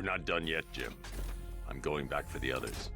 not done yet, Jim. I'm going back for the others.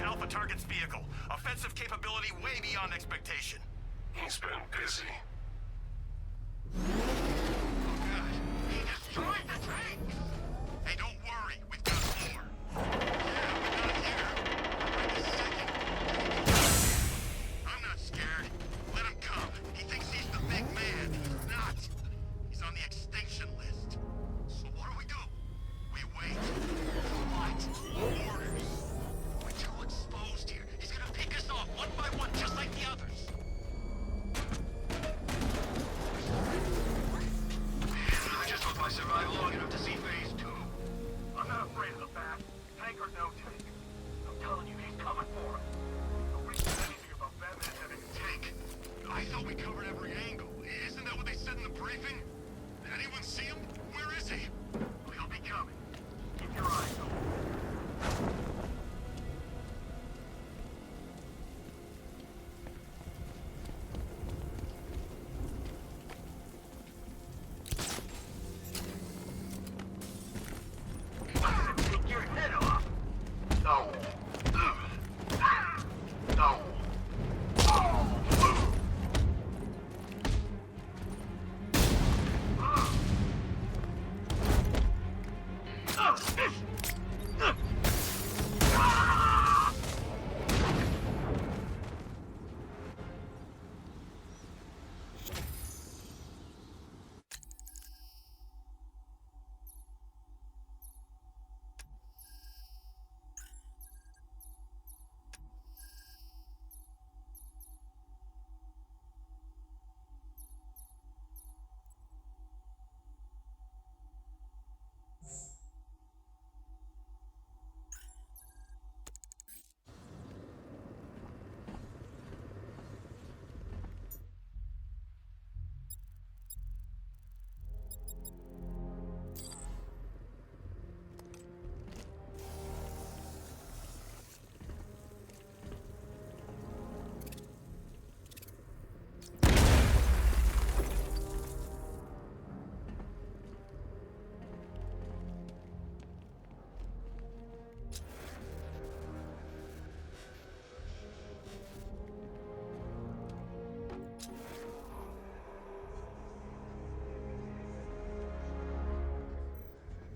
Alpha target's vehicle. Offensive capability way beyond expectation. He's been busy. Oh god, he destroyed the tank! Hey, don't worry, we've got more. Yeah, but not here. Right this second. I'm not scared. Let him come. He thinks he's the big man. He's not. He's on the extinction list. So what do? We wait. What? Orders. We're too exposed here. He's gonna pick us off one by one, just like the others. I just hope I survive long enough to see phase 2.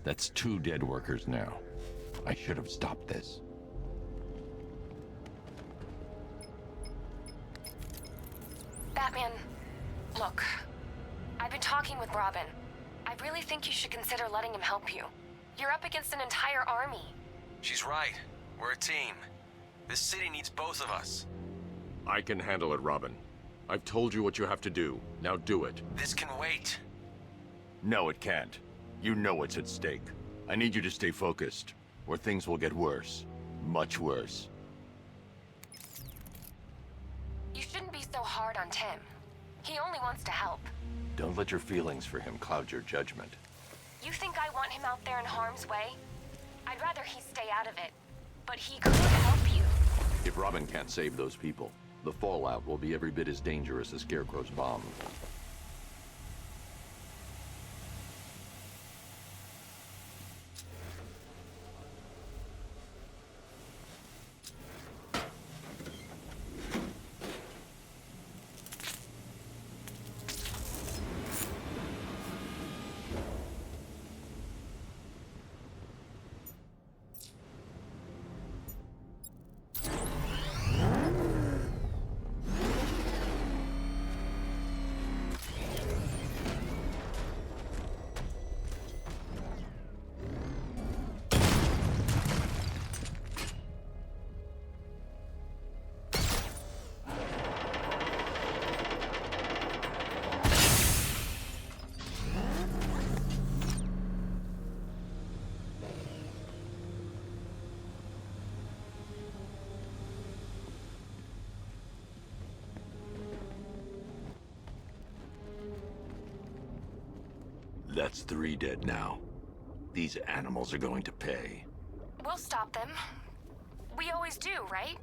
That's 2 dead workers now. I should have stopped this. Batman, look. I've been talking with Robin. I really think you should consider letting him help you. You're up against an entire army. She's right. We're a team. This city needs both of us. I can handle it, Robin. I've told you what you have to do. Now do it. This can wait. No, it can't. You know what's at stake. I need you to stay focused, or things will get worse. Much worse. You shouldn't be so hard on Tim. He only wants to help. Don't let your feelings for him cloud your judgment. You think I want him out there in harm's way? I'd rather he stay out of it. But he could help you. If Robin can't save those people, the fallout will be every bit as dangerous as Scarecrow's bomb. That's 3 dead now. These animals are going to pay. We'll stop them. We always do, right?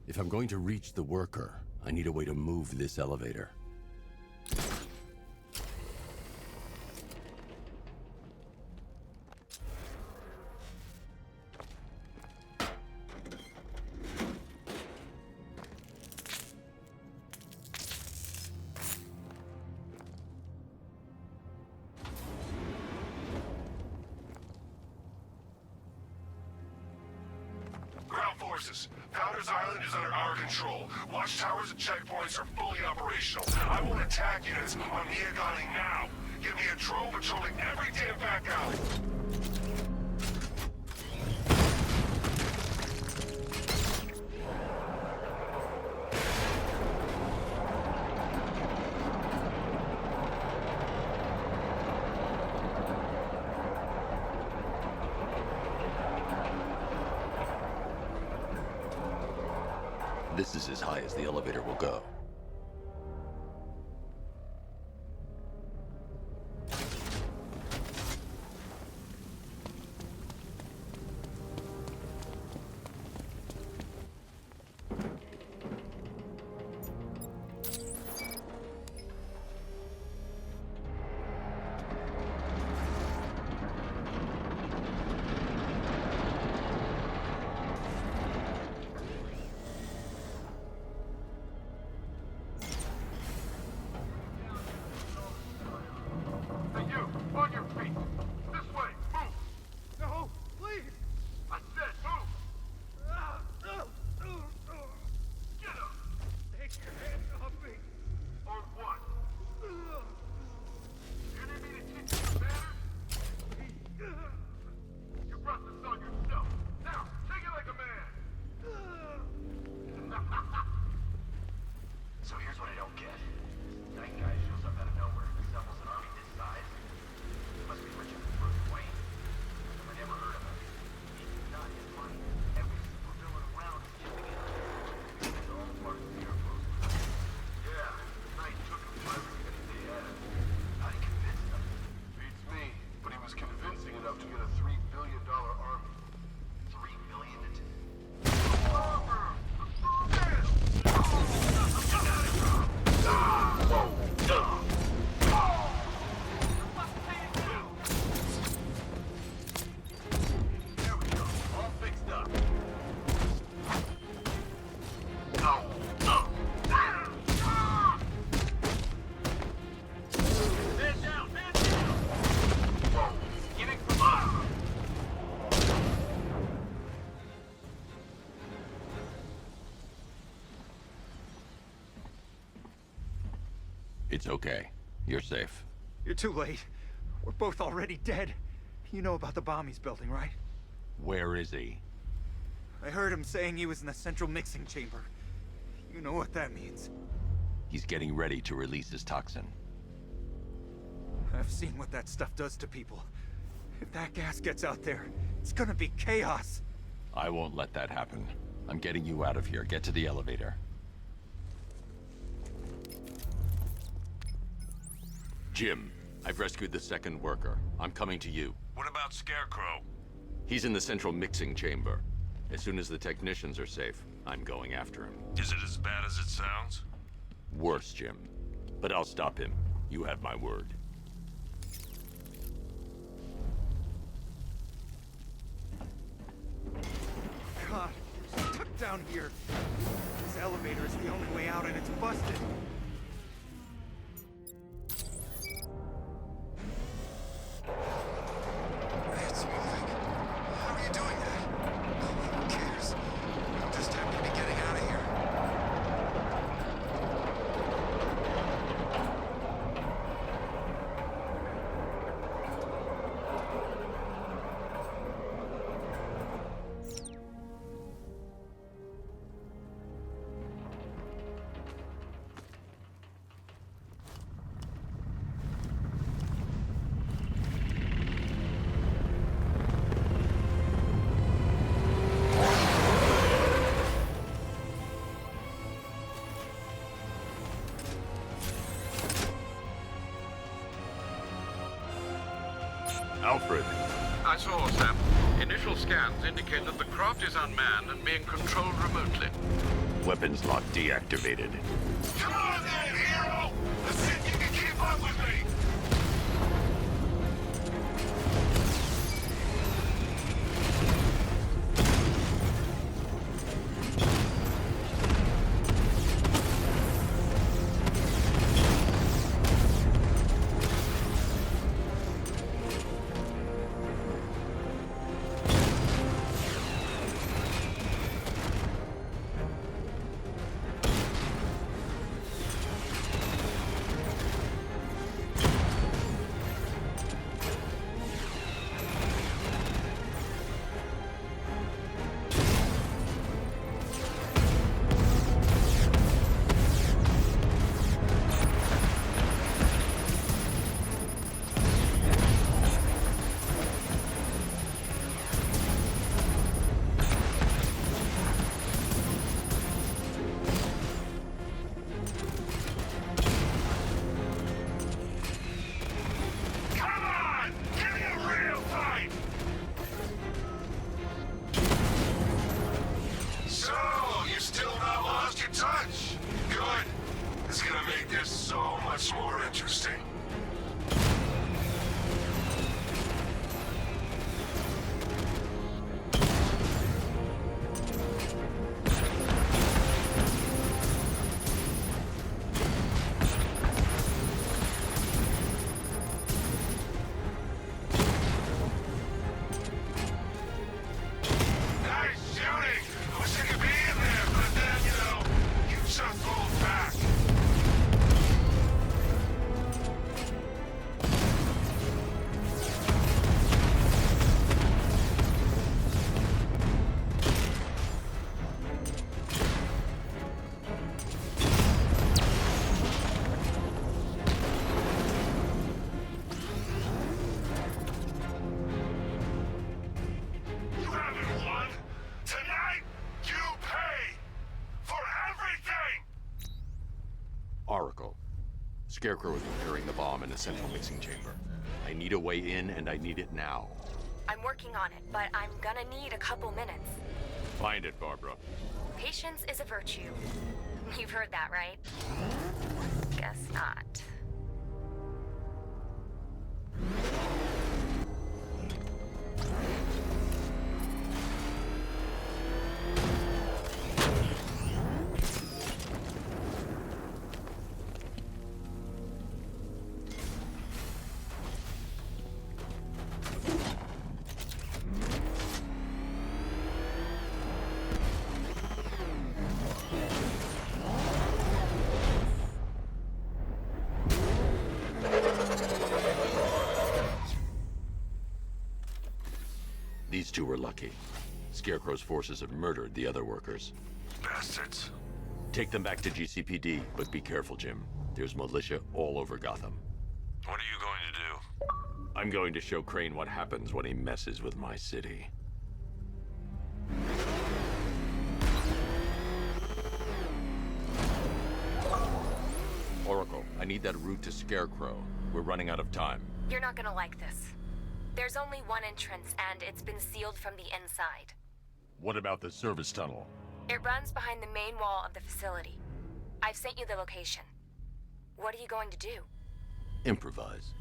If I'm going to reach the worker, I need a way to move this elevator. Ground forces, Founders Island is under our control. Watchtowers and checkpoints are fully operational. I want attack units on Neogani now. Give me a drone patrolling every damn back alley. This is as high as the elevator will go. It's okay. You're safe. You're too late. We're both already dead. You know about the bomb he's building, right? Where is he? I heard him saying he was in the central mixing chamber. You know what that means. He's getting ready to release his toxin. I've seen what that stuff does to people. If that gas gets out there, it's gonna be chaos. I won't let that happen. I'm getting you out of here. Get to the elevator. Jim, I've rescued the second worker. I'm coming to you. What about Scarecrow? He's in the central mixing chamber. As soon as the technicians are safe, I'm going after him. Is it as bad as it sounds? Worse, Jim. But I'll stop him. You have my word. God, we're stuck down here. This elevator is the only way out and it's busted. It's moving. How are you doing that? Who cares? I'm just happy to be getting out of here. Alfred. I saw, Sam. Initial scans indicate that the craft is unmanned and being controlled remotely. Weapons lock deactivated. Come on then, hero! Let's see if you can keep up with me! Oracle. Scarecrow is preparing the bomb in the central mixing chamber. I need a way in, and I need it now. I'm working on it, but I'm gonna need a couple minutes. Find it, Barbara. Patience is a virtue. You've heard that, right? Guess not. you were lucky. Scarecrow's forces have murdered the other workers. Bastards. Take them back to GCPD, but be careful, Jim. There's militia all over Gotham. What are you going to do? I'm going to show Crane what happens when he messes with my city. Oracle, I need that route to Scarecrow. We're running out of time. You're not gonna like this. There's only one entrance, and it's been sealed from the inside. What about the service tunnel? It runs behind the main wall of the facility. I've sent you the location. What are you going to do? Improvise.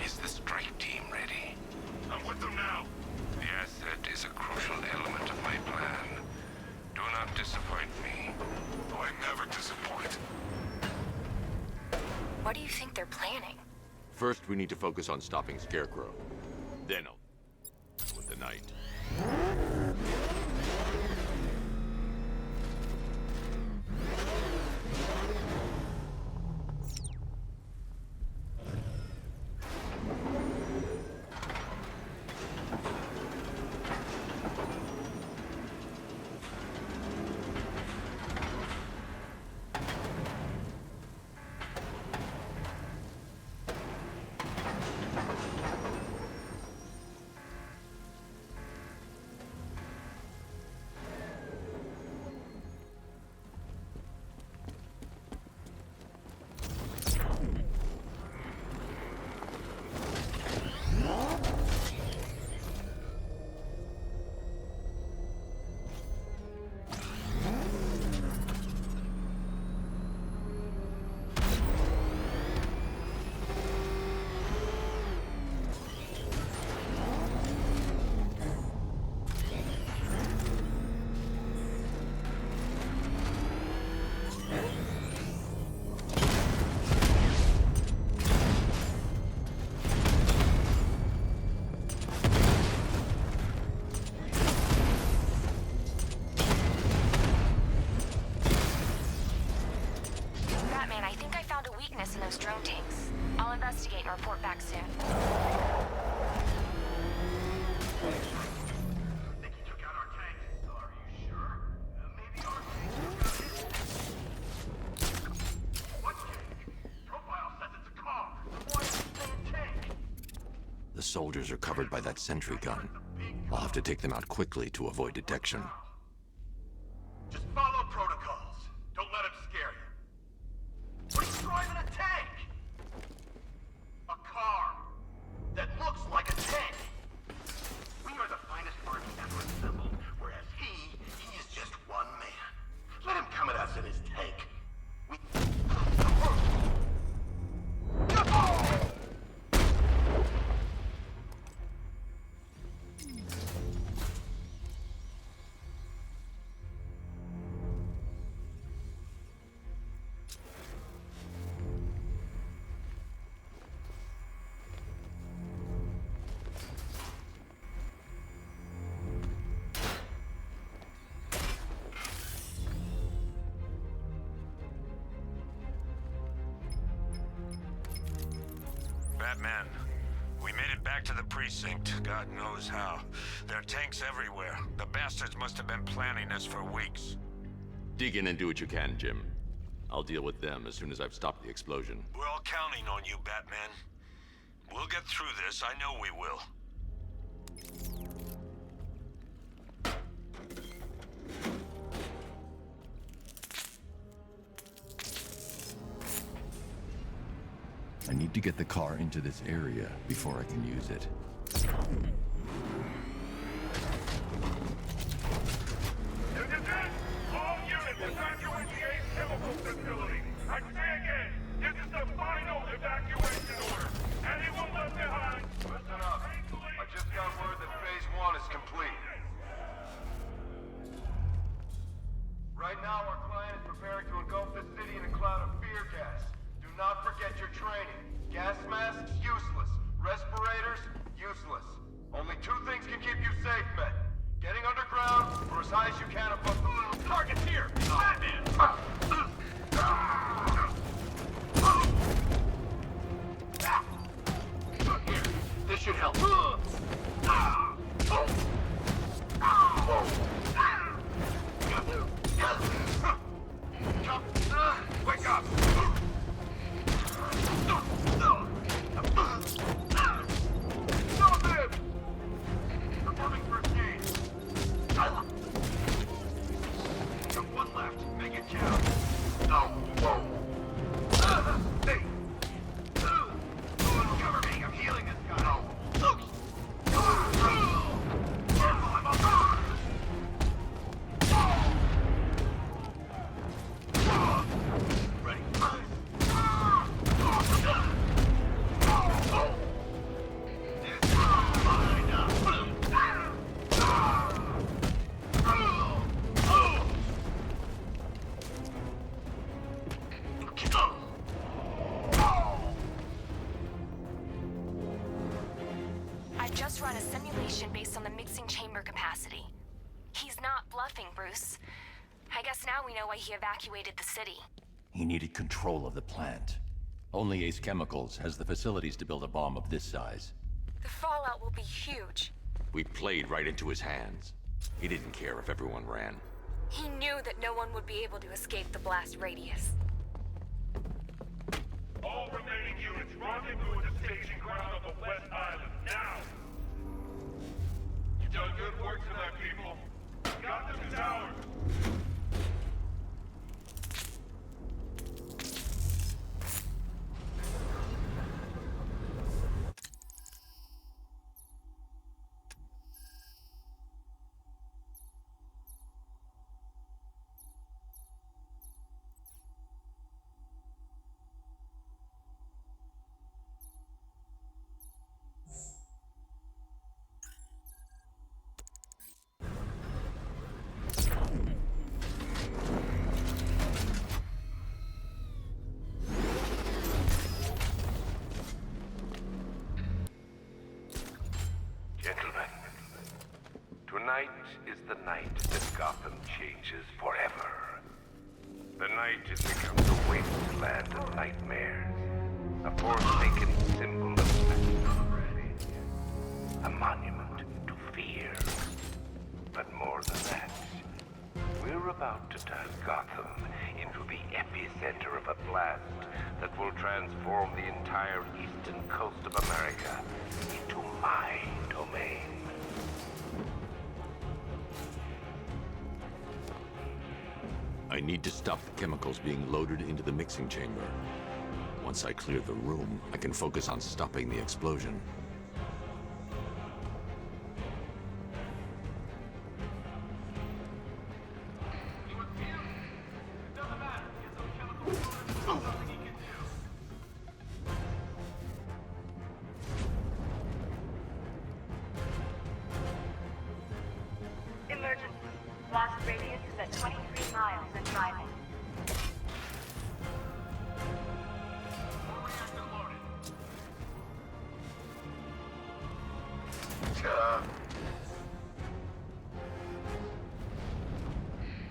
Is the strike team ready? I'm with them now. The asset is a crucial element of my plan. Do not disappoint me. Oh, I never disappoint. What do you think they're planning? First, we need to focus on stopping Scarecrow. Then I'll with the night. Batman, I think I found a weakness in those drone tanks. I'll investigate and report back soon. Think he took out our tanks. Are you sure? Maybe our tanks took out his. What tank? Profile says it's a car. Why is it a tank? The soldiers are covered by that sentry gun. I'll have to take them out quickly to avoid detection. Just follow protocols. Don't let him scare you. What's driving a tank? A car that looks like a tank. We are the finest army ever assembled, whereas he is just one man. Let him come at us in his tank. We... Batman, we made it back to the precinct. God knows how. There are tanks everywhere. The bastards must have been planning this for weeks. Dig in and do what you can, Jim. I'll deal with them as soon as I've stopped the explosion. We're all counting on you, Batman. We'll get through this. I know we will. I need to get the car into this area before I can use it. All units evacuate the Ace Chemical Facility. I say again, this is the final evacuation order. Anyone left behind? Listen up. I just got word that Phase 1 is complete. Right now, our client is preparing to engulf the city in a cloud of fear gas. Do not forget your training. Gas masks, useless. Respirators, useless. Only two things can keep you safe, men. Getting underground, or as high as you can above the... Target's here! Batman! Here, this should help. Wake up! Stop him! Performing first aid. Got one left. Make it count. Hey! Cover me. I'm healing this guy. Careful, I'm up. Ready. I've just run a simulation based on the mixing chamber capacity. He's not bluffing, Bruce. I guess now we know why he evacuated the city. He needed control of the plant. Only Ace Chemicals has the facilities to build a bomb of this size. The fallout will be huge. We played right into his hands. He didn't care if everyone ran. He knew that no one would be able to escape the blast radius. All remaining units rendezvous at the staging ground on the West Island, now! You've done good work tonight, people. Got them tower. Gentlemen, tonight is the night that Gotham changes forever. The night it becomes a wasteland of nightmares, a forsaken symbol of spectroscopy, a monument to fear. But more than that, we're about to turn Gotham into the epicenter of a blast that will transform the entire eastern coast of America into my domain. I need to stop the chemicals being loaded into the mixing chamber. Once I clear the room, I can focus on stopping the explosion. Emergency. Blast radius is at 23 miles and driving.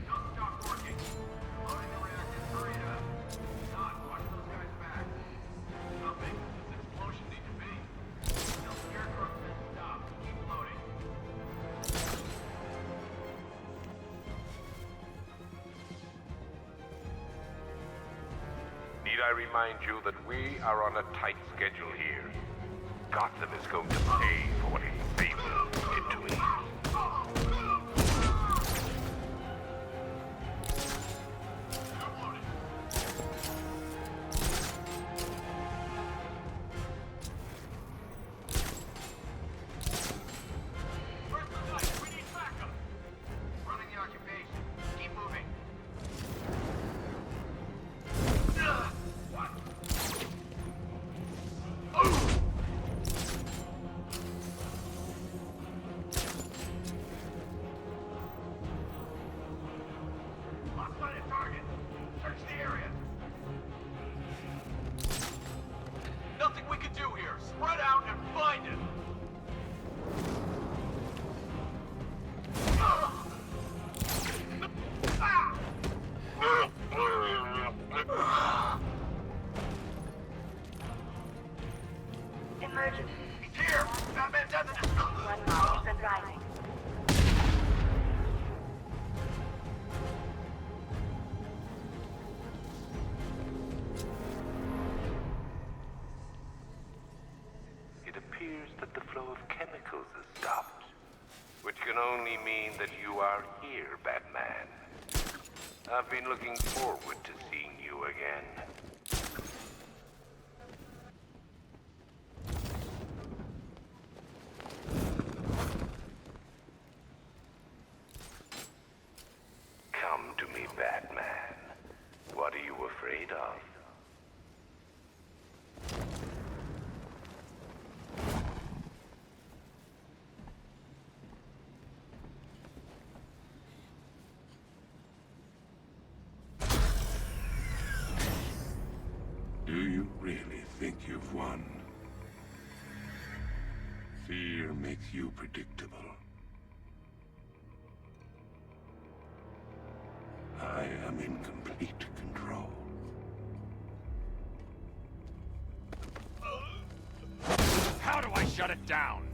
Don't stop working. Loading the reactors, hurry it up. Not watch those guys back. How big does this explosion need to be? Tell Scarecrow to stop. Keep loading. Need I remind you that we are on a tight schedule here? Gotham is going to pay for what its fables did to me. emergency. He's here! Batman doesn't... 1 miles and rising. It appears that the flow of chemicals has stopped, which can only mean that you are here, Batman. I've been looking forward to seeing you again. Come to me, Batman. What are you afraid of? Do you really think you've won? Fear makes you predictable. I am in complete control. How do I shut it down?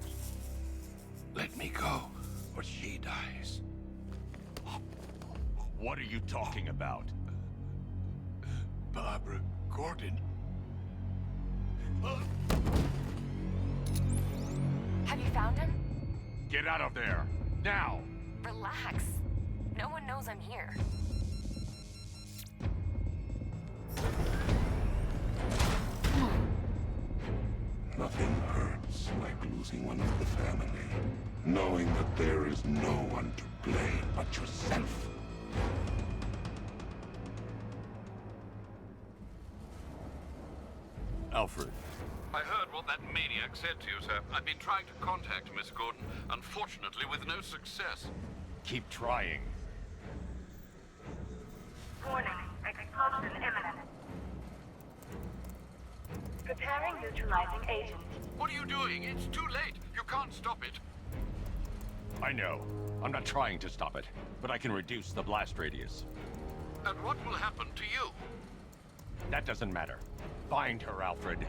Let me go, or she dies. What are you talking about? Barbara Gordon. Have you found him? Get out of there! Now! Relax. No one knows I'm here. Nothing hurts like losing one of the family. Knowing that there is no one to blame but yourself. Alfred, I heard what that maniac said to you, sir. I've been trying to contact Miss Gordon, unfortunately with no success. keep trying. Warning, explosion imminent. Preparing neutralizing agent. What are you doing? It's too late. You can't stop it. I know. I'm not trying to stop it, but I can reduce the blast radius. And what will happen to you? That doesn't matter. Find her, Alfred.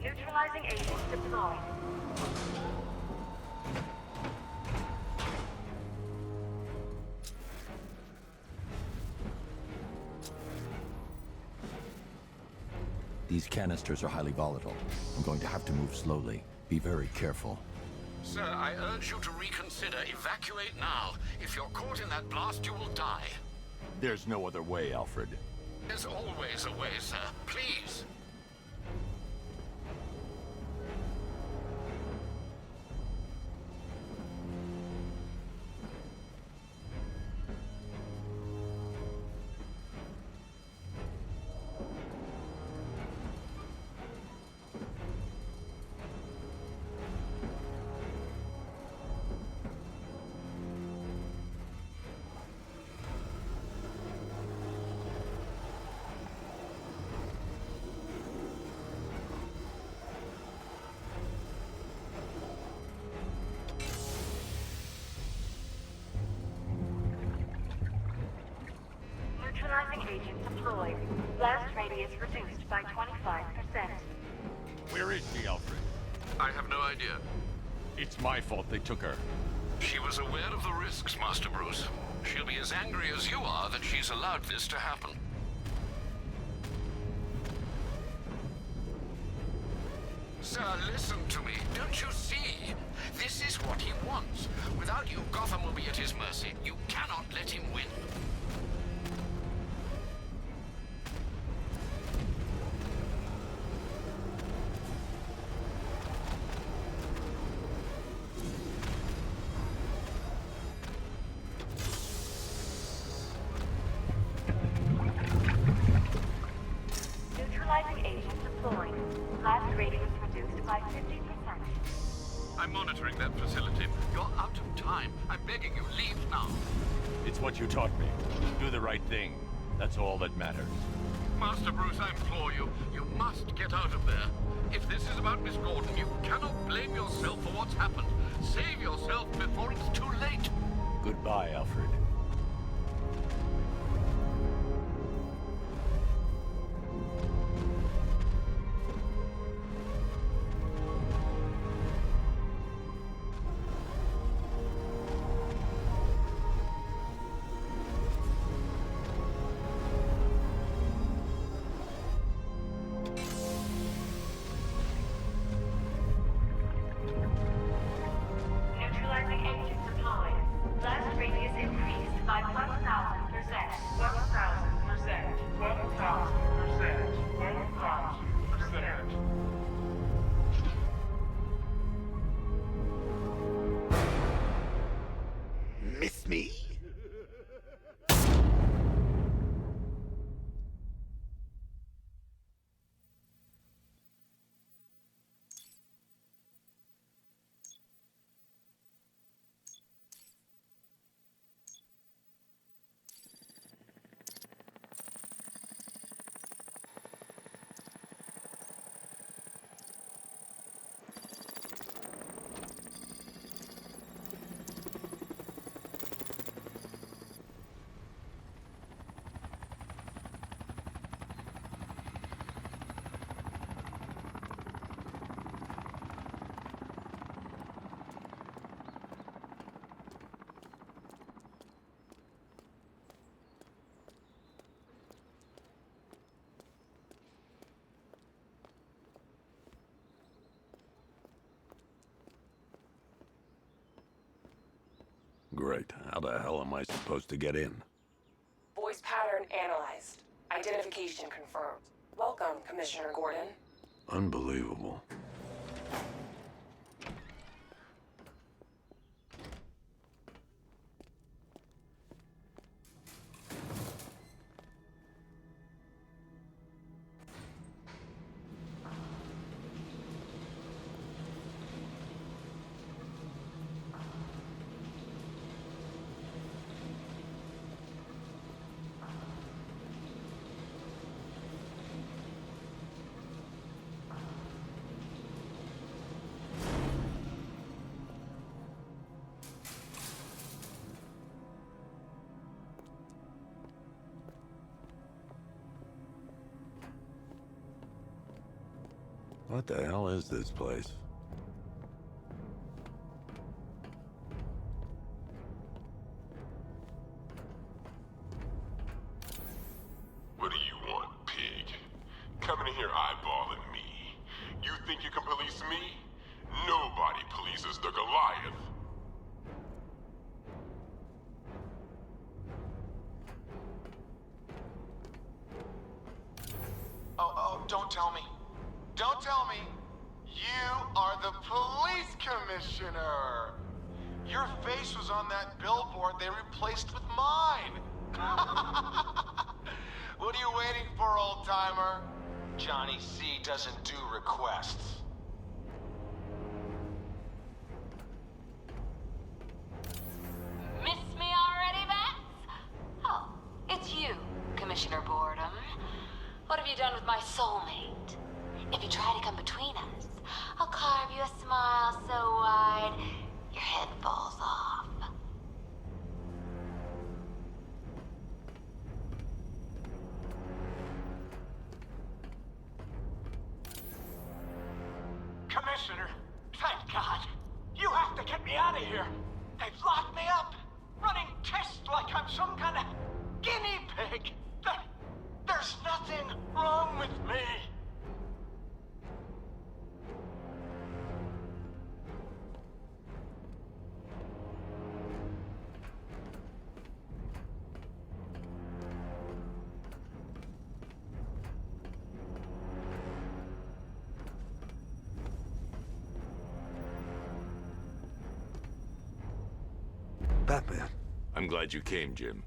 Neutralizing agent deployed. These canisters are highly volatile. I'm going to have to move slowly. Be very careful. Sir, I urge you to reconsider. Evacuate now. If you're caught in that blast, you will die. There's no other way, Alfred. There's always a way, sir. Please. Neutralizing agent deployed. Blast radius reduced by 25%. Where is she, Alfred? I have no idea. It's my fault they took her. She was aware of the risks, Master Bruce. She'll be as angry as you are that she's allowed this to happen. Sir, listen to me. Don't you see? This is what he wants. Without you, Gotham will be at his mercy. You cannot let him win. Neutralizing agent deployed. Blast radius reduced by 50%. I'm monitoring that facility. You're out of time. I'm begging you, leave now. It's what you taught me. Do the right thing. That's all that matters. Master Bruce, I implore you, you must get out of there. If this is about Miss Gordon, you cannot blame yourself for what's happened. Save yourself before it's too late. Goodbye, Alfred. Great. How the hell am I supposed to get in? Voice pattern analyzed. Identification confirmed. Welcome, Commissioner Gordon. Unbelievable. What the hell is this place? What do you want, pig? Coming in here eyeballing me. You think you can police me? Nobody polices the Goliath. Oh, don't tell me. Don't tell me. You are the police commissioner. Your face was on that billboard they replaced with mine. What are you waiting for, old-timer? Johnny C doesn't do requests. Miss me already, Bats? Oh, it's you, Commissioner Boredom. What have you done with my soulmate? If you try to come between us, I'll carve you a smile so wide, your head falls off. Commissioner, thank God. You have to get me out of here. They've locked me up, running tests like I'm some kind of guinea pig. There's nothing wrong with me. Batman. I'm glad you came, Jim.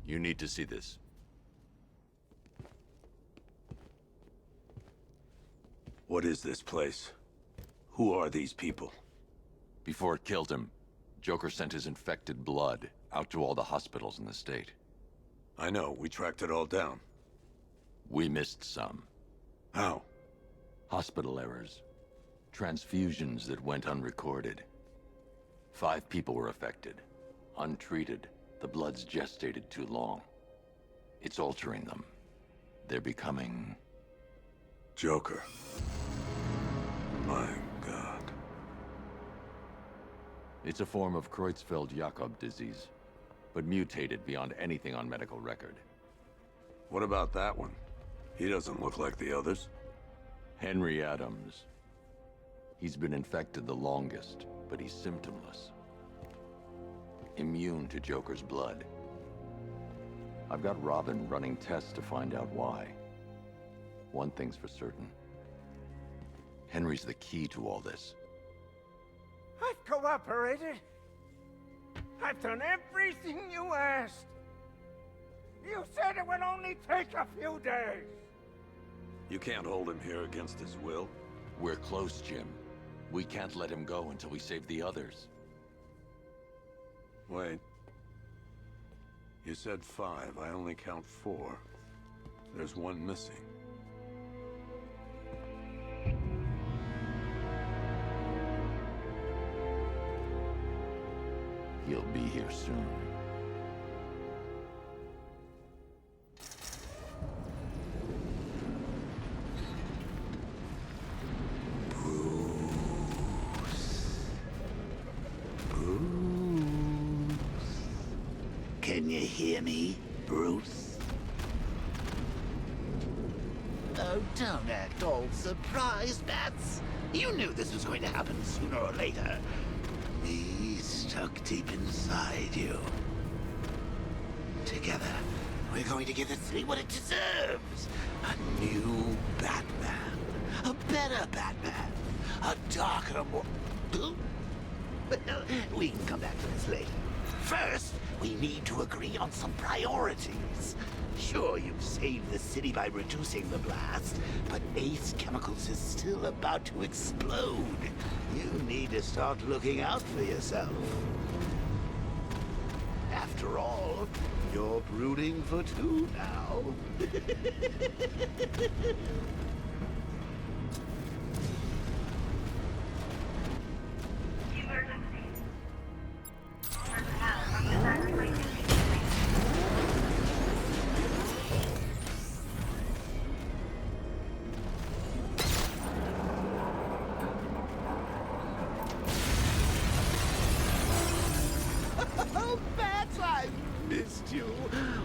You need to see this. What is this place? Who are these people? Before it killed him, Joker sent his infected blood out to all the hospitals in the state. I know, we tracked it all down. We missed some. How? Hospital errors. Transfusions that went unrecorded. 5 people were affected. Untreated, the blood's gestated too long. It's altering them. They're becoming... Joker. My God. It's a form of Creutzfeldt-Jakob disease, but mutated beyond anything on medical record. What about that one? He doesn't look like the others. Henry Adams. He's been infected the longest, but he's symptomless. Immune to Joker's blood. I've got Robin running tests to find out why. One thing's for certain. Henry's the key to all this. I've cooperated. I've done everything you asked. You said it would only take a few days. You can't hold him here against his will. We're close, Jim. We can't let him go until we save the others. Wait. You said 5. I only count 4. There's one missing. He'll be here soon. Can you hear me, Bruce? Oh, don't act all surprised, Bats. You knew this was going to happen sooner or later. These tucked deep inside you. Together, we're going to give the city what it deserves. A new Batman. A better Batman. A darker, more... Well, we can come back to this later. First, we need to agree on some priorities. Sure, you've saved the city by reducing the blast, but Ace Chemicals is still about to explode. You need to start looking out for yourself. After all, you're brooding for two now. Bats, I missed you.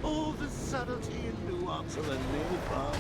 All the subtlety and nuance of a napalm.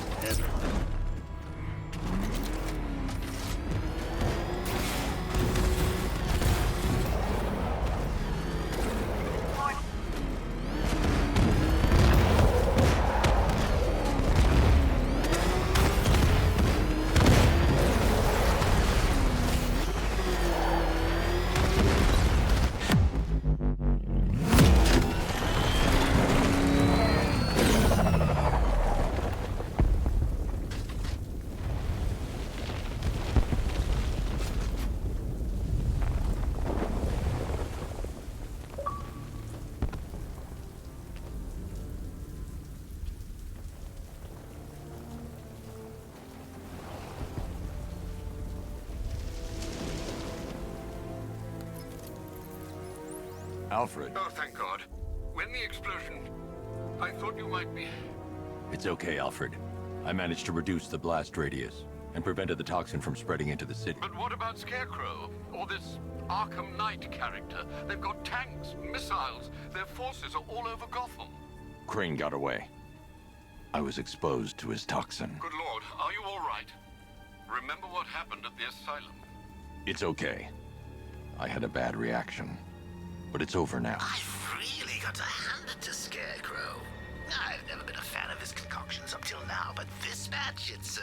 Alfred. Oh, thank God. When the explosion... I thought you might be... It's okay, Alfred. I managed to reduce the blast radius and prevented the toxin from spreading into the city. But what about Scarecrow? Or this Arkham Knight character? They've got tanks, missiles. Their forces are all over Gotham. Crane got away. I was exposed to his toxin. Good Lord, are you all right? Remember what happened at the asylum? It's okay. I had a bad reaction. But it's over now. I've really got to hand it to Scarecrow. I've never been a fan of his concoctions up till now, but this match, it's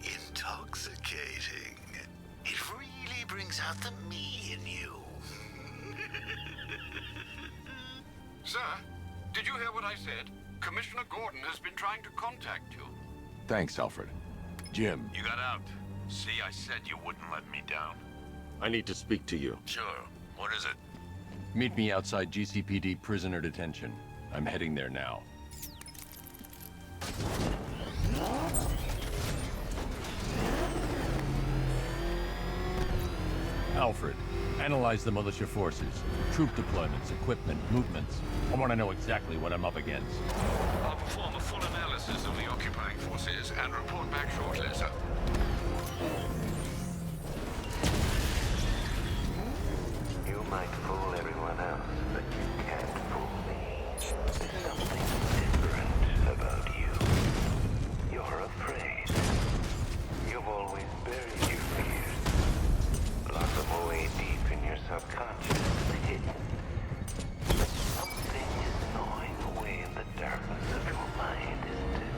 intoxicating. It really brings out the me in you. Sir, did you hear what I said? Commissioner Gordon has been trying to contact you. Thanks, Alfred. Jim. You got out. See, I said you wouldn't let me down. I need to speak to you. Sure. What is it? Meet me outside GCPD prisoner detention. I'm heading there now. Alfred, analyze the militia forces, troop deployments, equipment, movements. I want to know exactly what I'm up against. I'll perform a full analysis of the occupying forces and report back shortly, sir. You might fool everyone else, but you can't fool me. There's something different about you. You're afraid. You've always buried your fears. Locked them away deep in your subconscious, hidden. But something is gnawing away in the darkness of your mind, isn't it?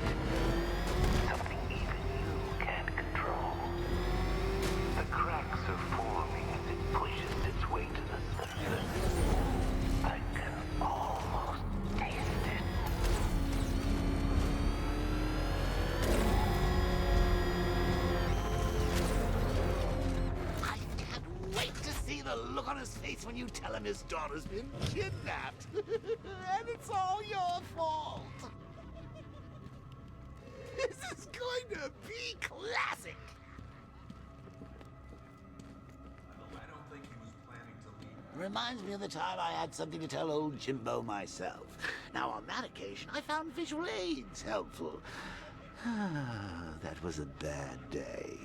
Something even you can't control. The cracks are forming as it pushes its way to the surface. I can almost taste it. I can't wait to see the look on his face when you tell him his daughter's been kidnapped. And it's all your fault. This is going to be classic. Reminds me of the time I had something to tell old Jimbo myself. Now, on that occasion, I found visual aids helpful. That was a bad day.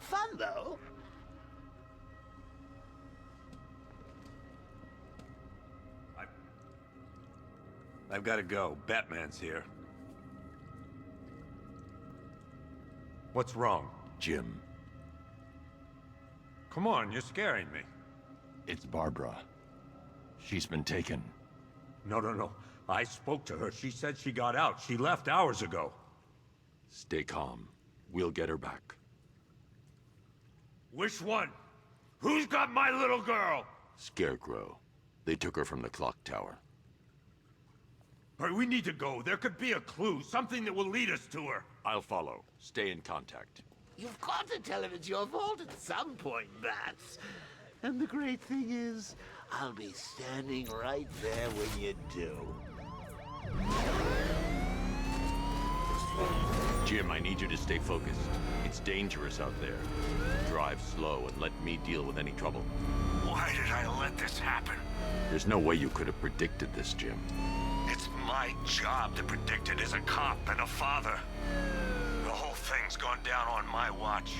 Fun, though. I've got to go. Batman's here. What's wrong? Jim. Come on, you're scaring me. It's Barbara. She's been taken. No. I spoke to her. She said she got out. She left hours ago. Stay calm. We'll get her back. Which one? Who's got my little girl? Scarecrow. They took her from the clock tower. All right, we need to go. There could be a clue, something that will lead us to her. I'll follow. Stay in contact. You've got to tell him it's your fault at some point, Bats. And the great thing is, I'll be standing right there when you do. Jim, I need you to stay focused. It's dangerous out there. Drive slow and let me deal with any trouble. Why did I let this happen? There's no way you could have predicted this, Jim. It's my job to predict it as a cop and a father. The whole thing's gone down on my watch.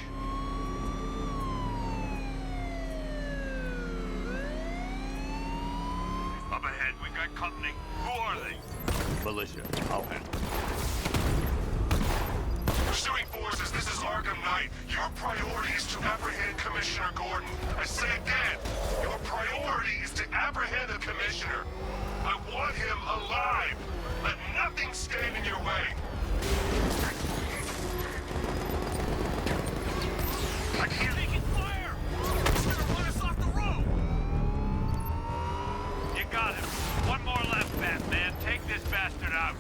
Up ahead, we got company. Who are they? Militia. I'll handle it. Pursuing forces, this is Arkham Knight. Your priority is to apprehend Commissioner Gordon. I say again, your priority is to apprehend the Commissioner. I want him alive. Let nothing stand in your way. I can't make it fire! He's gonna run us off the road! You got him. One more left, Batman. Take this bastard out.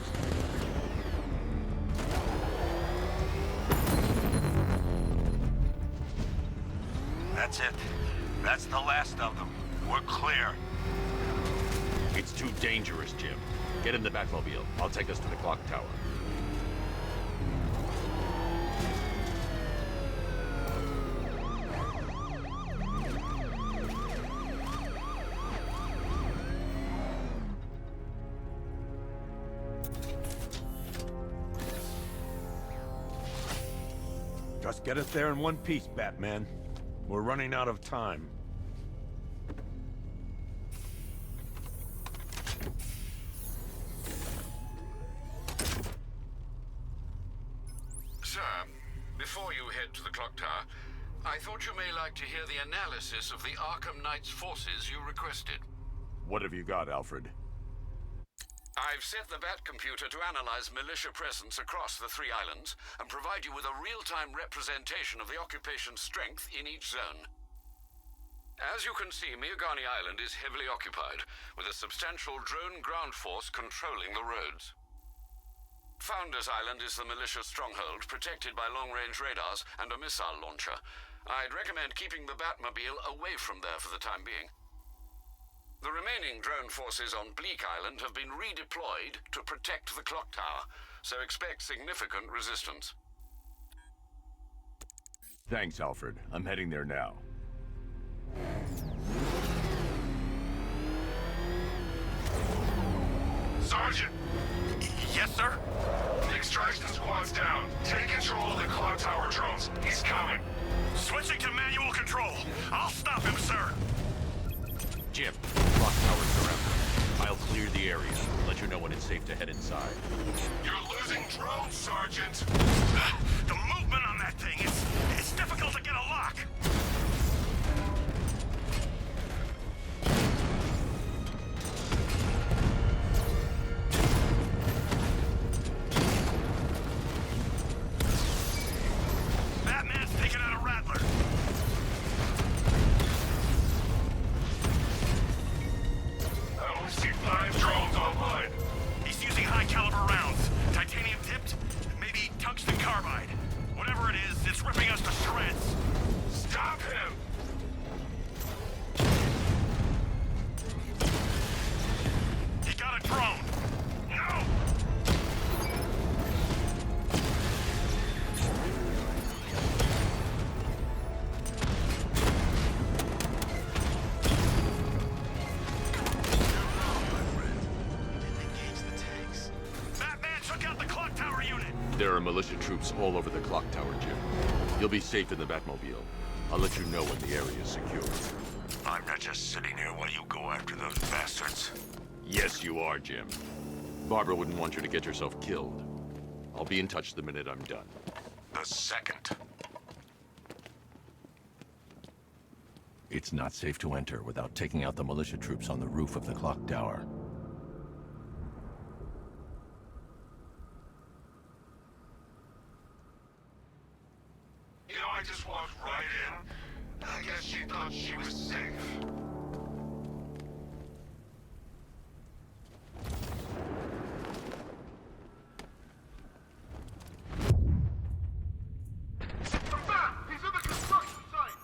That's it. That's the last of them. We're clear. It's too dangerous, Jim. Get in the Batmobile. I'll take us to the clock tower. Just get us there in one piece, Batman. We're running out of time. Sir, before you head to the clock tower, I thought you may like to hear the analysis of the Arkham Knight's forces you requested. What have you got, Alfred? I've set the Bat computer to analyze militia presence across the 3 islands and provide you with a real-time representation of the occupation's strength in each zone. As you can see, Miagani Island is heavily occupied, with a substantial drone ground force controlling the roads. Founders Island is the militia stronghold, protected by long-range radars and a missile launcher. I'd recommend keeping the Batmobile away from there for the time being. The remaining drone forces on Bleak Island have been redeployed to protect the clock tower, so expect significant resistance. Thanks, Alfred. I'm heading there now. Sergeant! Yes, sir? The extraction squad's down. Take control of the clock tower drones. He's coming. Switching to manual control. I'll stop him, sir. Jim, clock tower's surrounded. I'll clear the area. Let you know when it's safe to head inside. You're losing drones, Sergeant. The movement on that thing, it's difficult to get a lock. Batman's taking out a Rattler. I only see 5 drones online. He's using high-caliber rounds. Titanium tipped? Maybe tungsten carbide. Whatever it is, it's ripping us to shreds. Stop him! He got a drone. No! Batman took out the clock tower unit. There are militia troops all over the clock tower, Jim. You'll be safe in the Batmobile. I'll let you know when the area is secure. I'm not just sitting here while you go after those bastards. Yes, you are, Jim. Barbara wouldn't want you to get yourself killed. I'll be in touch the minute I'm done. The second. It's not safe to enter without taking out the militia troops on the roof of the clock tower. You know, I just walked right in. I guess she thought she was safe. He's in the construction site!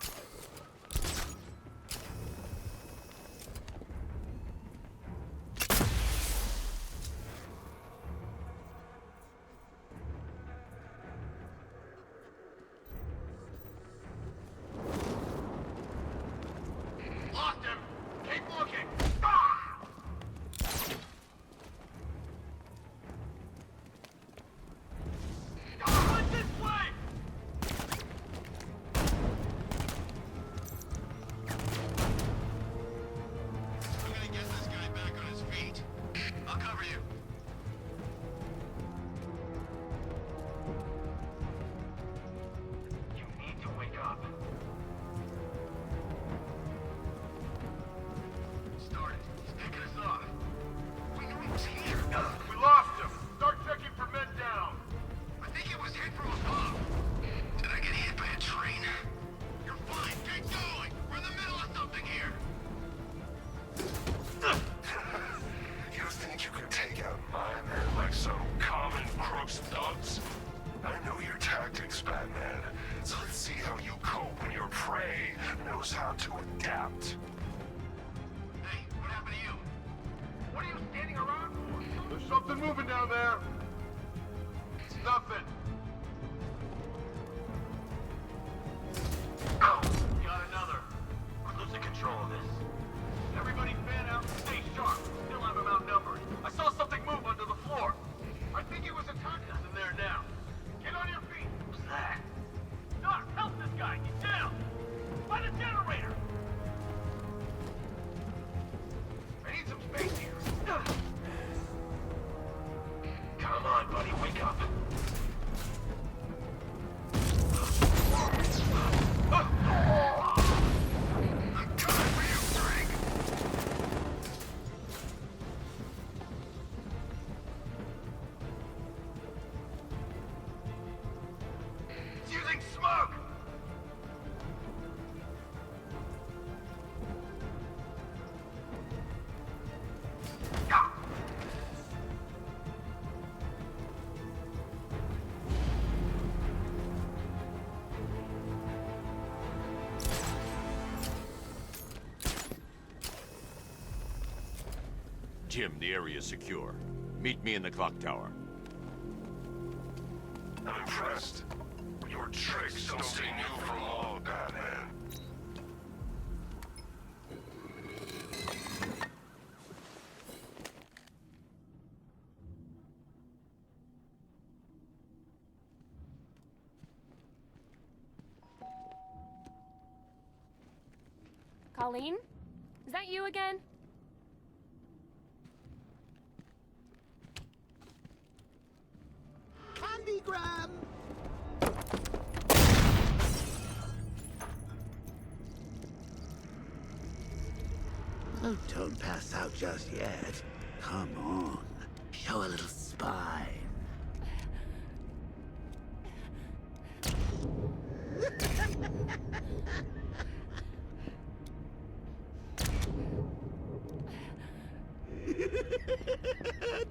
Locked him! Keep looking! Ah! Right this way! I'm gonna get this guy back on his feet. I'll cover you. You need to wake up. Started. He's picking us off. We knew he was here. We lost him. Start checking for men down. I think it was hit from above. Did I get hit by a train? You're fine. Keep going. We're in the middle of something here. You think you could take out my men like some common crooks thugs? I know your tactics, Batman. So let's see how you cope when your prey knows how to adapt. Hey, what happened to you? What are you standing around for? There's something moving down there. It's nothing. Got another. We're losing control of this. Everybody fan out and stay sharp. Still have them outnumbered. I saw something move under the floor. I think it was attacking us in there now. Get on your feet. Who's that? Doc, help this guy. Get down. Find a generator. I need some space here. Come on, buddy. Wake up. I'm coming for you, Frank. It's using smoke. Ah! Jim, the area is secure. Meet me in the clock tower. I'm impressed. Your tricks don't stay new for long, Batman. Colleen? Is that you again? Candygram! Oh, don't pass out just yet. Come on. Show a little spine.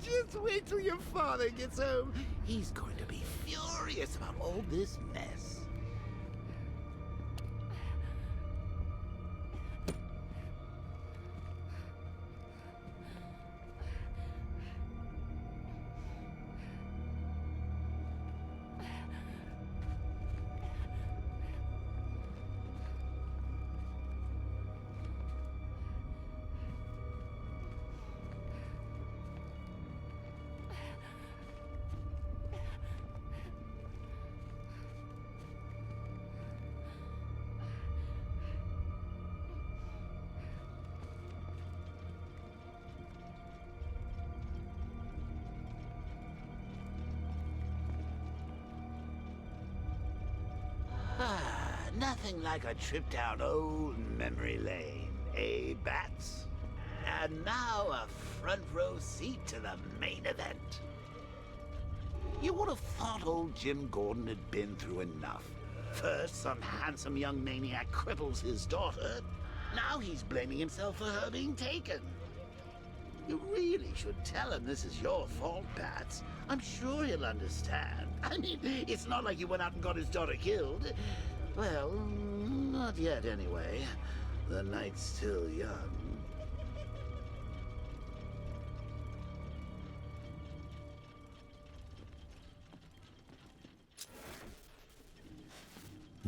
Just wait till your father gets home. He's going to be furious about all this mess. Nothing like a trip down old memory lane, eh, Bats? And now a front row seat to the main event. You would have thought old Jim Gordon had been through enough. First, some handsome young maniac cripples his daughter. Now he's blaming himself for her being taken. You really should tell him this is your fault, Bats. I'm sure he'll understand. I mean, it's not like you went out and got his daughter killed. Well, not yet anyway. The night's still young.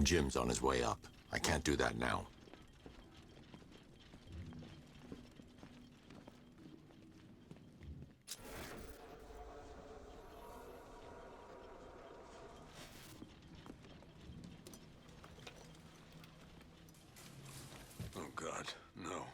Jim's on his way up. I can't do that now. Oh, God, no.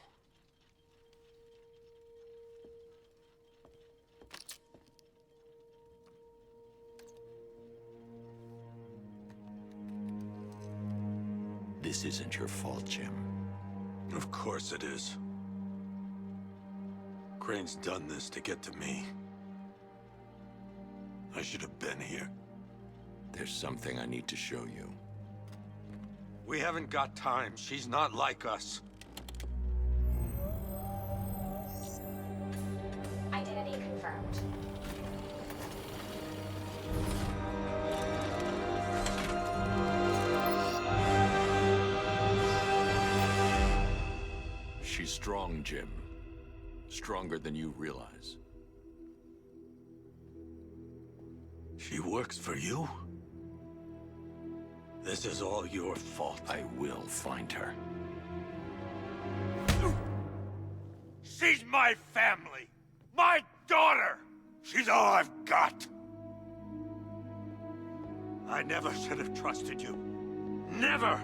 This isn't your fault, Jim. Of course it is. Crane's done this to get to me. I should have been here. There's something I need to show you. We haven't got time. She's not like us. Identity confirmed. She's strong, Jim. Stronger than you realize. She works for you? This is all your fault. I will find her. She's my family! My daughter! She's all I've got! I never should have trusted you. Never!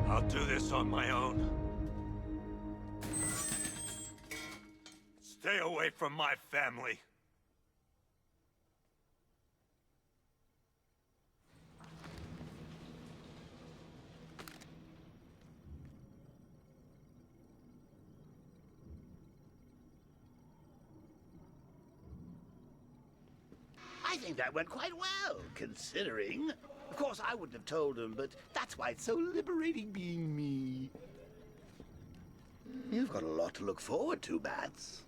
I'll do this on my own. Stay away from my family. I think that went quite well, considering. Of course, I wouldn't have told him, but that's why it's so liberating being me. You've got a lot to look forward to, Bats.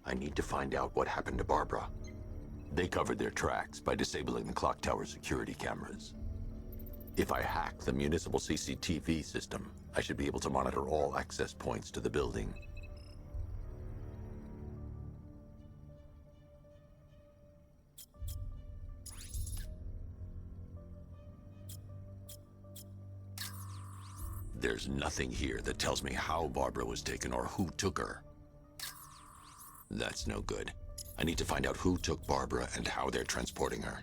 I need to find out what happened to Barbara. They covered their tracks by disabling the clock tower security cameras. If I hack the municipal CCTV system, I should be able to monitor all access points to the building. There's nothing here that tells me how Barbara was taken or who took her. That's no good. I need to find out who took Barbara and how they're transporting her.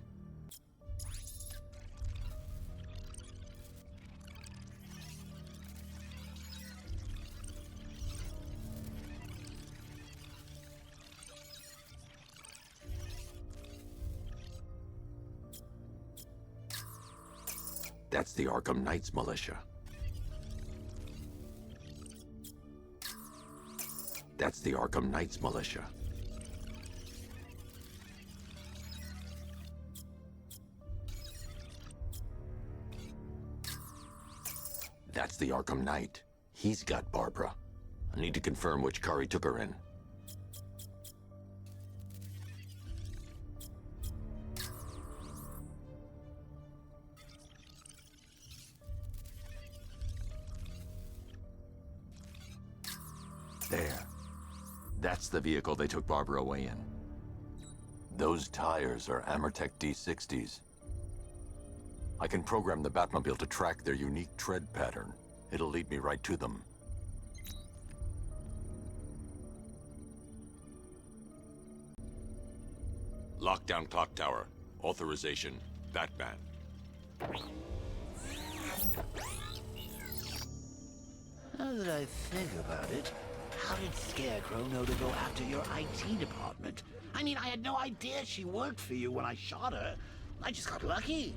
That's the Arkham Knights militia. That's the Arkham Knights militia. That's the Arkham Knight. He's got Barbara. I need to confirm which car he took her in. There. That's the vehicle they took Barbara away in. Those tires are Amertech D60s. I can program the Batmobile to track their unique tread pattern. It'll lead me right to them. Lockdown clock tower. Authorization, Batman. Now that I think about it, how did Scarecrow know to go after your IT department? I mean, I had no idea she worked for you when I shot her. I just got lucky.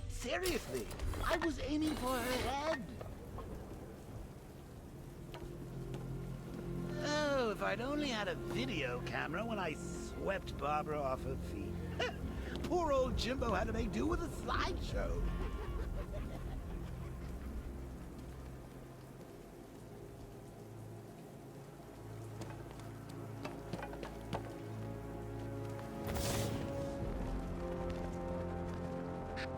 Seriously, I was aiming for her head. Oh, if I'd only had a video camera when I swept Barbara off her feet. Poor old Jimbo had to make do with a slideshow.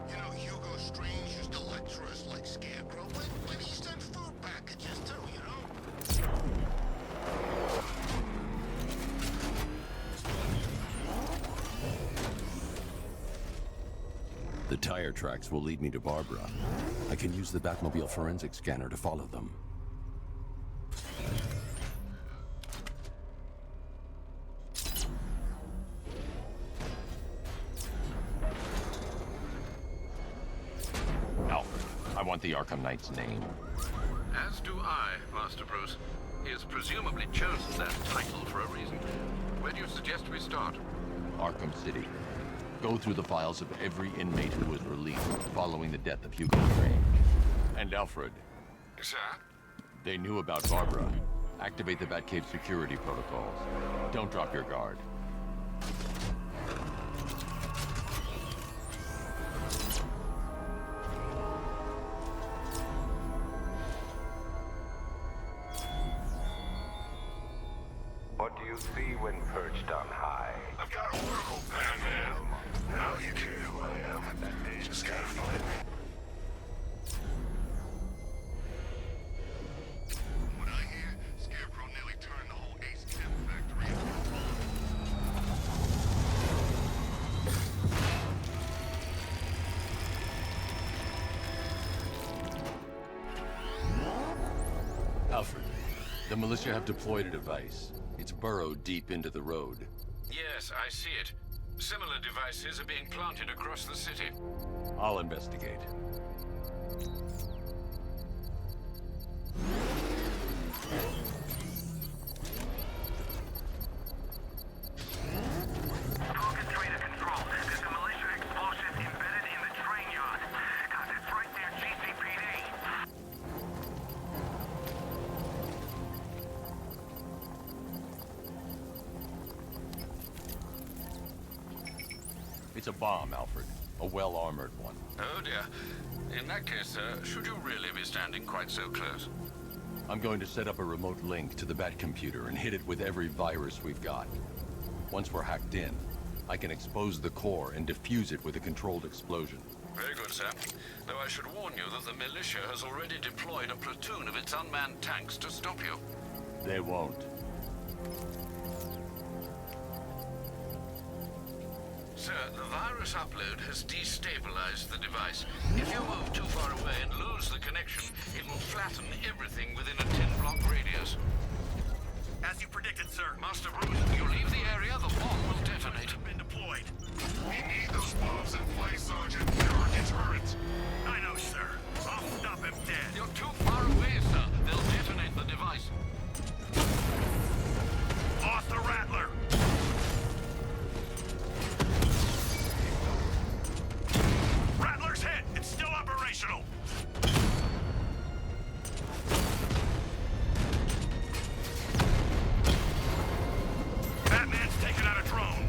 You know, Hugo Strange used to lecture us like Scarecrow, but he sent food packages too, you know? The tire tracks will lead me to Barbara. I can use the Batmobile forensic scanner to follow them. Alfred, I want the Arkham Knight's name. As do I, Master Bruce. He has presumably chosen that title for a reason. Where do you suggest we start? Arkham City. Go through the files of every inmate who was released following the death of Hugo Strange. And Alfred. Sir? They knew about Barbara. Activate the Batcave security protocols. Don't drop your guard. What do you see when perched on high? I've got Oracle, Batman. Now you care who I am. Just gotta find me. What I hear, Scarecrow nearly turned the whole Ace Chem factory into a Alfred, the militia have deployed a device. It's burrowed deep into the road. Yes, I see it. Similar devices are being planted across the city. I'll investigate. Concentrator control. There's a militia explosive embedded in the train yard. God, that's right there, GCPD. It's a bomb, Alfred. A well-armored one. Oh dear. In that case, should you really be standing quite so close? I'm going to set up a remote link to the Batcomputer and hit it with every virus we've got. Once we're hacked in, I can expose the core and defuse it with a controlled explosion. Very good, sir. Though I should warn you that the militia has already deployed a platoon of its unmanned tanks to stop you. They won't. Sir, the virus upload has destabilized the device. If you move too far away and lose the connection, it will flatten everything within a 10-block radius. As you predicted, sir. Master Bruce, you leave the area, the bomb will detonate. Been deployed. We need those bombs in place, Sergeant. They're our deterrent. I know, sir. I'll stop him dead. You're too far away, sir. They'll detonate the device. Lost the Rattler. Rattler's hit. It's still operational. Batman's taken out a drone.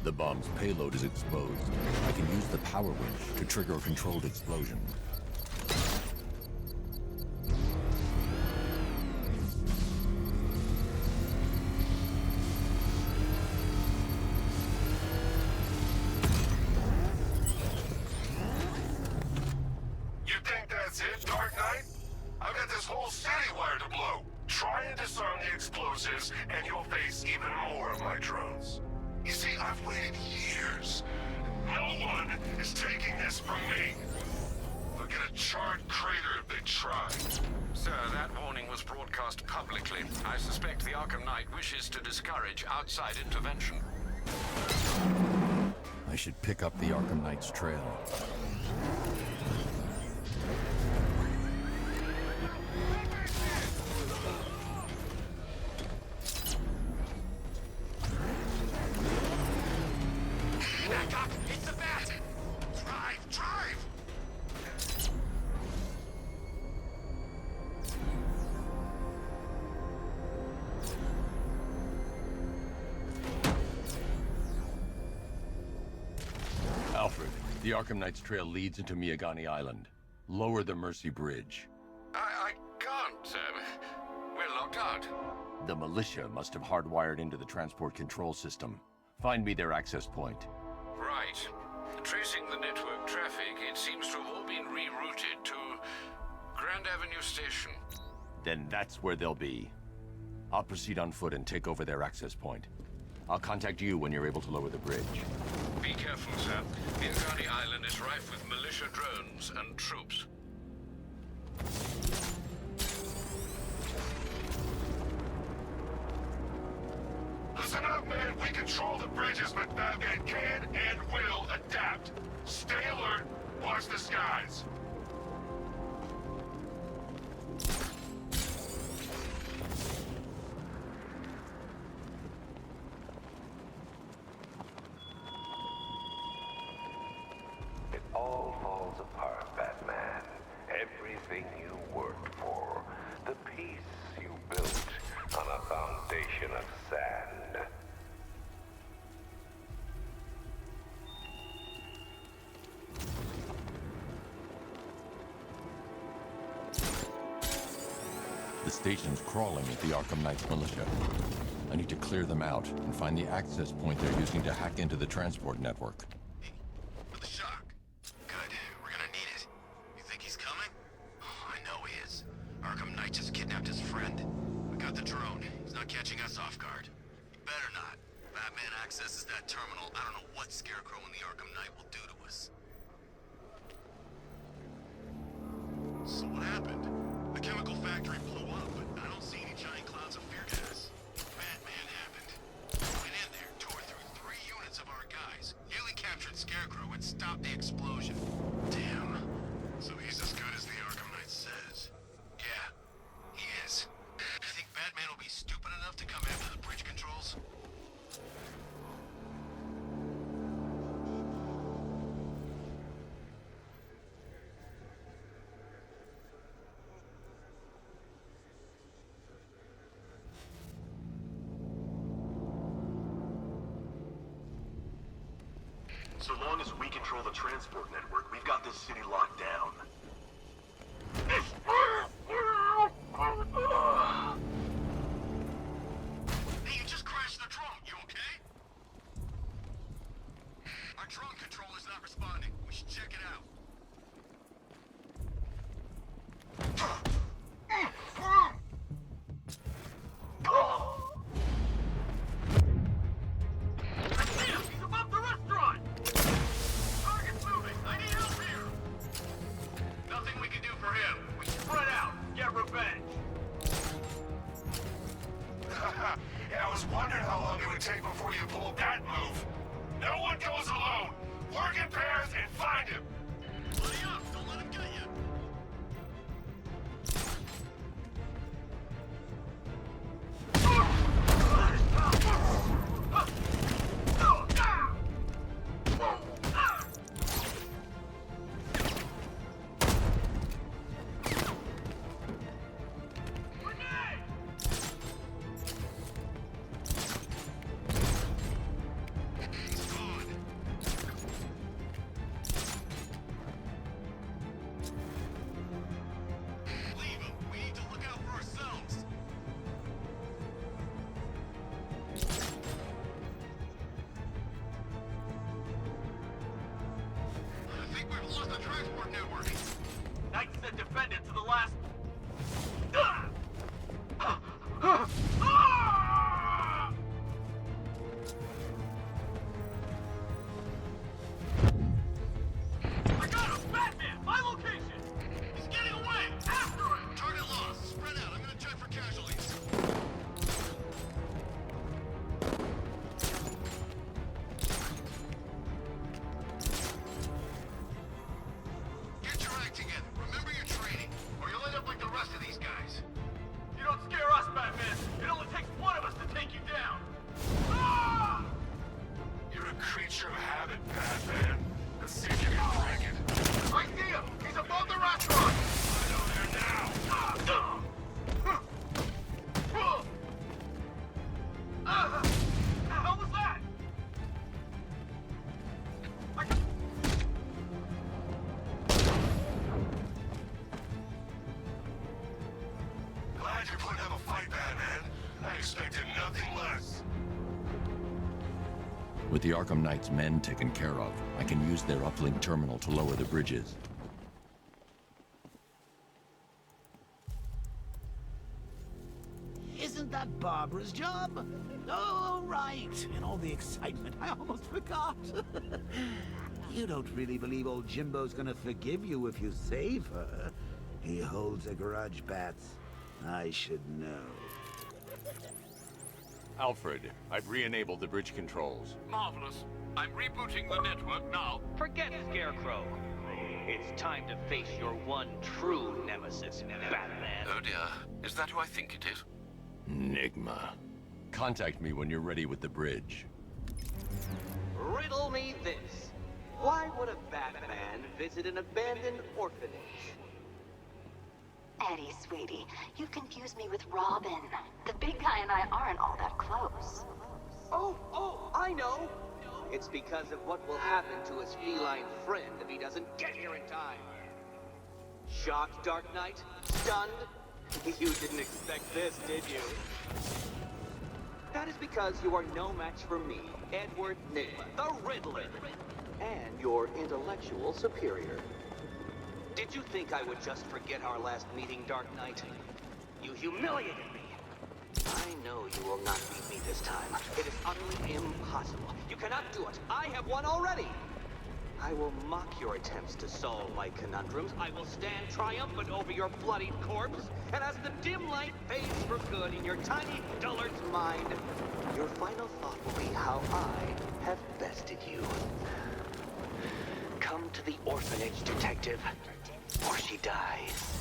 The bomb's payload is exposed. I can use the power winch to trigger a controlled explosion. You think that's it, Dark Knight? I've got this whole city wired to blow. Try and disarm the explosives, and you'll face even more of my drones. You see, I've waited years. No one is taking this from me. They'll get a charred crater if they try. Sir, that warning was broadcast publicly. I suspect the Arkham Knight wishes to discourage outside intervention. I should pick up the Arkham Knight's trail. Back up! It's the bat! Drive! Drive! Alfred, the Arkham Knight's trail leads into Miyagani Island. Lower the Mercy Bridge. I can't, sir. We're locked out. The militia must have hardwired into the transport control system. Find me their access point. Right. Tracing the network traffic, it seems to have all been rerouted to Grand Avenue Station. Then that's where they'll be. I'll proceed on foot and take over their access point. I'll contact you when you're able to lower the bridge. Be careful, sir. Miyagani Island is rife with militia drones and troops. Listen up, man. We control the bridges, but Batman can and will adapt. Stay alert. Watch the skies. It all falls apart, Batman. Everything you worked for. The peace you built on a foundation of sand. The station's crawling with the Arkham Knight's militia. I need to clear them out and find the access point they're using to hack into the transport network. For the shock. Good. We're gonna need it. You think he's coming? Oh, I know he is. Arkham Knight just kidnapped his friend. We got the drone. He's not catching us off guard. He better not. Batman accesses that terminal. I don't know what Scarecrow and the Arkham Knight will do to us. So what happened? The chemical factory blew up, but I don't see any giant clouds of fear gas. Batman happened. Went in there, tore through 3 units of our guys, nearly captured Scarecrow and stopped the explosion. Damn. So he's as good as the Arkham Knight says. Yeah, he is. You think Batman will be stupid enough to come after the bridge controls? So long as we control the transport network, we've got this city locked down. Hey, you just crashed the drone. You okay? Our drone controller's not responding. We should check it out. Damn, he's above the restaurant! Target's moving. I need help here. Nothing we can do for him. We spread out. Get revenge. Yeah, I was wondering how long it would take before you pulled that move. No one goes alone. Work in pairs and find him. Buddy up. Don't let him get you. He's lost the transport network. Knights said defend it to the last... I got him! Batman! My location! He's getting away! After him! Target lost. Spread out. I'm gonna check for casualties. Get your act together. Remember your training, or you'll end up like the rest of these guys. You don't scare us, Batman! It only takes one of us to take you down! Ah! You're a creature of habit, Batman. Let's see if you can break it. I see him! He's above the restaurant! I know there now. How was that? Glad you're putting up a fight, Batman. I expected nothing less. With the Arkham Knight's men taken care of, I can use their uplink terminal to lower the bridges. Isn't that Barbara's job? Oh, right. In all the excitement, I almost forgot. You don't really believe old Jimbo's gonna forgive you if you save her. He holds a grudge, Bats. I should know. Alfred, I've re-enabled the bridge controls. Marvelous. I'm rebooting the network now. Forget Scarecrow. It's time to face your one true nemesis, Batman. Oh dear. Is that who I think it is? Enigma. Contact me when you're ready with the bridge. Riddle me this. Why would a Batman visit an abandoned orphanage? Eddie, sweetie, you confused me with Robin. The big guy and I aren't all that close. Oh, I know. It's because of what will happen to his feline friend if he doesn't get here in time. Shocked, Dark Knight? Stunned? You didn't expect this, did you? That is because you are no match for me, Edward Nigma, the Riddler, and your intellectual superior. Did you think I would just forget our last meeting, Dark Knight? You humiliated me. I know you will not beat me this time. It is utterly impossible. You cannot do it. I have won already. I will mock your attempts to solve my conundrums. I will stand triumphant over your bloodied corpse. And as the dim light fades for good in your tiny dullard's mind, your final thought will be how I have bested you. Come to the orphanage, detective, or she dies.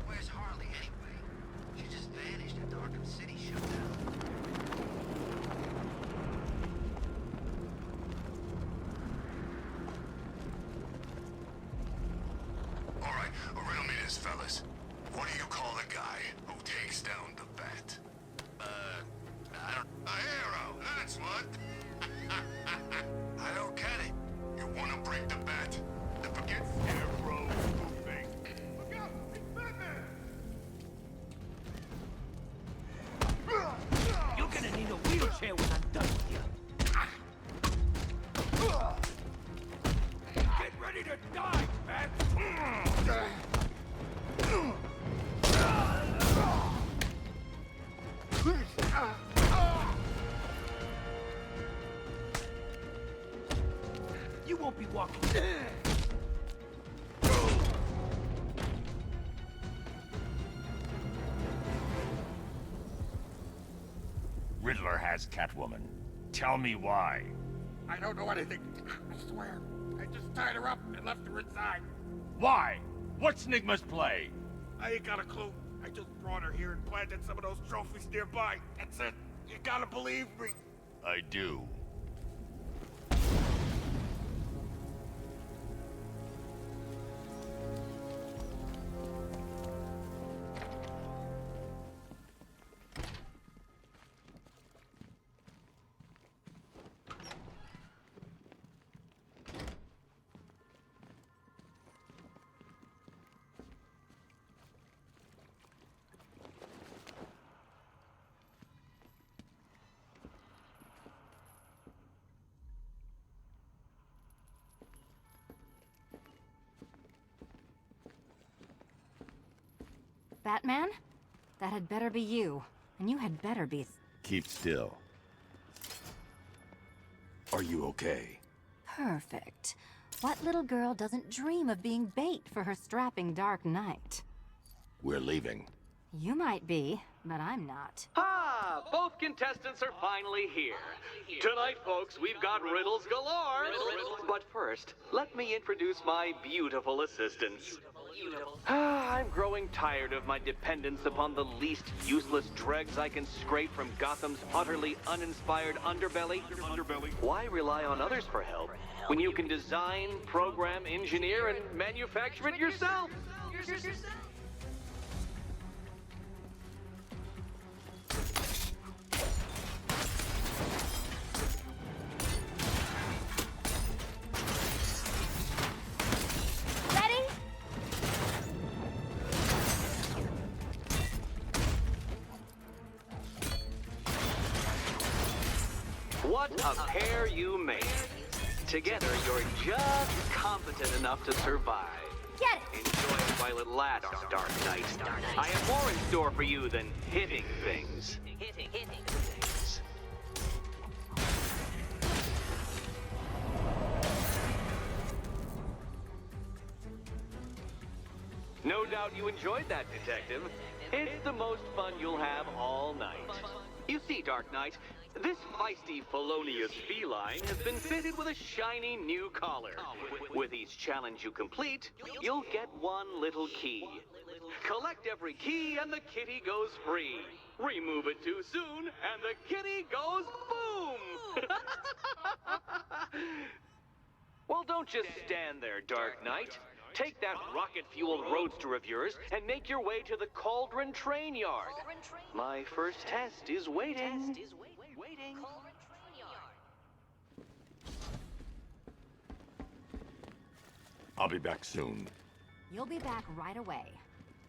Where's Harley anyway? She just vanished at the Arkham City showdown. All right, riddle me this, fellas. What do you call the guy who takes down the bat? I don't... A hero, that's what. I don't get it. You want to break the bat? Then forget Scarecrow spoofing. Look out! It's Batman! You're gonna need a wheelchair when I'm done with you. Get ready to die, Bat! You won't be walking. Riddler has Catwoman. Tell me why. I don't know anything. I swear. I just tied her up and left her inside. Why? What's Nigma's play? I ain't got a clue. I just brought her here and planted some of those trophies nearby. That's it. You gotta believe me. I do. Batman? That had better be you. And you had better be... Keep still. Are you okay? Perfect. What little girl doesn't dream of being bait for her strapping Dark Knight? We're leaving. You might be, but I'm not. Ah, both contestants are finally here. Tonight, folks, we've got riddles galore. But first, let me introduce my beautiful assistants. I'm growing tired of my dependence upon the least useless dregs I can scrape from Gotham's utterly uninspired underbelly. Why rely on others for help when you can design, program, engineer, and manufacture it yourself? What a pair you made. Together, you're just competent enough to survive. Get it! Enjoy it while it lasts, Dark Knight. I have more in store for you than hitting things. No doubt you enjoyed that, Detective. It's the most fun you'll have all night. You see, Dark Knight, this feisty, felonious feline has been fitted with a shiny new collar. With each challenge you complete, you'll get one little key. Collect every key and the kitty goes free. Remove it too soon and the kitty goes boom! Well, don't just stand there, Dark Knight. Take that rocket-fueled roadster of yours and make your way to the Cauldron Train Yard. My first test is waiting. I'll be back soon. You'll be back right away.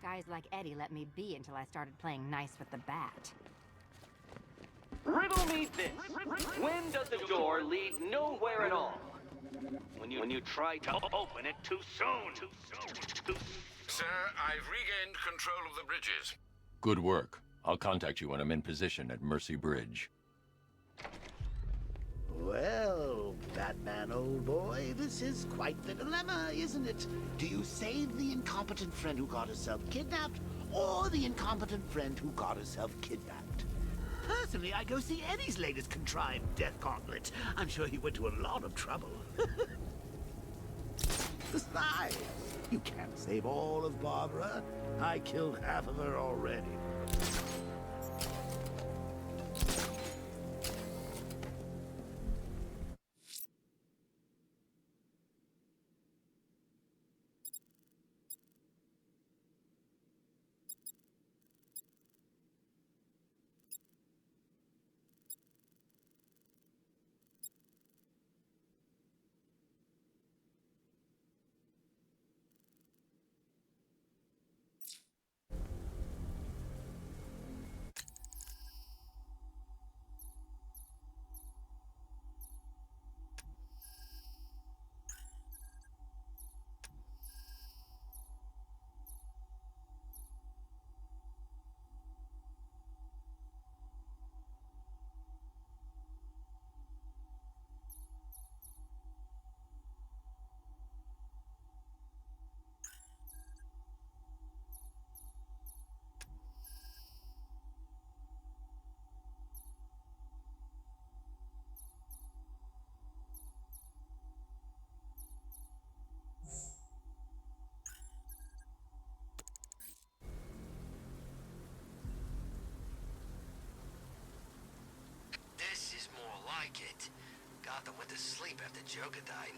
Guys like Eddie let me be until I started playing nice with the bat. Riddle me this. When does the door lead nowhere at all? When you try to open it too soon. Sir, I've regained control of the bridges. Good work. I'll contact you when I'm in position at Mercy Bridge. Well, Batman, old boy, this is quite the dilemma, isn't it? Do you save the incompetent friend who got herself kidnapped, or the incompetent friend who got herself kidnapped? Personally, I go see Eddie's latest contrived death gauntlet. I'm sure he went to a lot of trouble. Besides, you can't save all of Barbara. I killed half of her already. This is more like it. Gotham went to sleep after Joker died.